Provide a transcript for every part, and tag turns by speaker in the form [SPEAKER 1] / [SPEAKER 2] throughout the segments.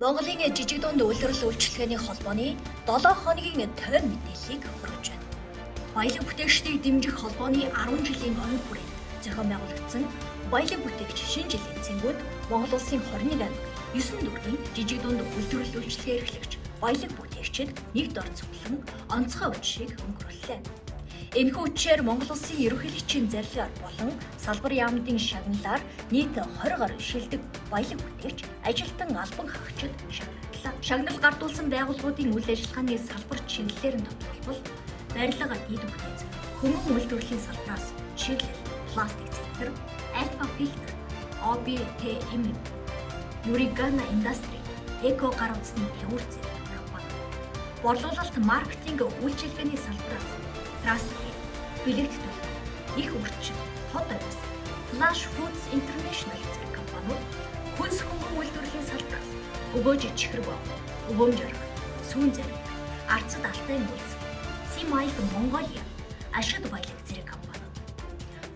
[SPEAKER 1] Монголын жижиг дунд үйлдвэрлэл үйлчилгээний холбооны 7 хоногийн тойр мэдээллийг хүргэж байна. Баялаг бүтээгчдийг дэмжих холбооны 10 жилийн ойн хүрээнд зохион байгуулагдсан баялаг бүтээгч шинэ жилийн цэнгүүд Монгол улсын 21 анги 9 дүүргийн жижиг дунд үйлдвэрлэл үйлчилгээ эрхлэгч баялаг бүтээгчид нэгд ор цуглан онцгой үдшийг өнгөрүүллээ. Энэхүү үдшээр Монгол улсын ерөнхийлөгчийн зарилгаар болон салбар яамдын шагналаар нийт 20 гаруй шилдэг баялаг бүтээгч ажилтан албан хаагчид шагналлаа. Шагнал гардуулсан байгууллагуудын үйл ажиллагааны салбар чиглэлээр нь тодорхойлбол барилга, эд бүтээц, хөмөн үйлдвэрлэлийн салбараас чиглэл, пластик центр, Альфа фильтр, OBTM, Юригана индастри, Эко гар утасны төвөр зэрэг компани. Борлуулалт, маркетинг, үйлчилгээний салбараас Трасти, Билэгдэл, их үрчин, хот авис, Flash Foods International зэрэг компаниуд хүнс хөнгөн үйлдвэрлэлийн салбараас өгөөж чихрэг, өвөмж орох, сүүн зэрэг, арцад алтай үйлс, Симайх Монголиа, Ашид баялаг зэрэг компаниуд.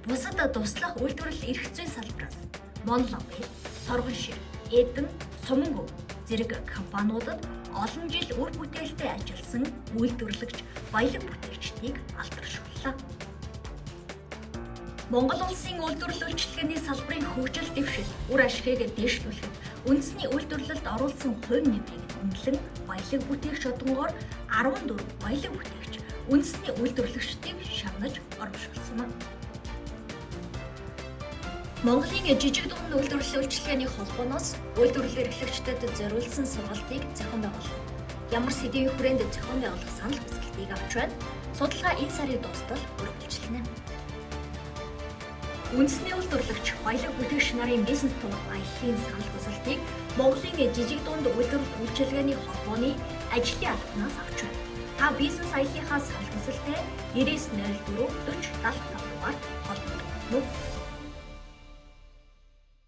[SPEAKER 1] Бусад туслах үйлдвэрлэл эрх зүйн салбараас Монлобил, Торгон шир, Эдэн, Сумангөв зэрэг компаниудад олон жил үр бүтээлтэй ажилласан үйлдвэрлэгч баялаг бүтээгчдийг алдаршууллаа. Монгол улсын үйлдвэрлэл үйлчилгээний салбарын хөгжил дэвшил, үр ашгийг дээшлүүлэхэд үндэсний үйлдвэрлэлд оруулсан хувь нэмрийг үнэлэн баялаг бүтээгч одонгоор 14 баялаг бүтээгч үндэсний үйлдвэрлэгчдийг шагнаж оромжуулсан юм. Монголын жижиг дунд үйлдвэрлэл үйлчилгээний холбооноос үйлдвэрлэл эрхлэгчдэд зориулсан сургалтыг зохион байгуулав. Ямар сэдвийн хүрээнд зохион байгуулах санал хүсэлтийг авч байна. Судалгаа энэ сарын дуустал үргэлжилнэ. Үндэсний үйлдвэрлэгч баялаг бүтээгч нарын бизнес тур аяллаа санал хүсэлтийг Монголын жижиг дунд үйлдвэрлэл үйлчилгээний холбооны ажлын албанаас авч байна. Та бизнес аяллахаа санал хүсэлтээ 9904 40 75 дугаар холбогдох.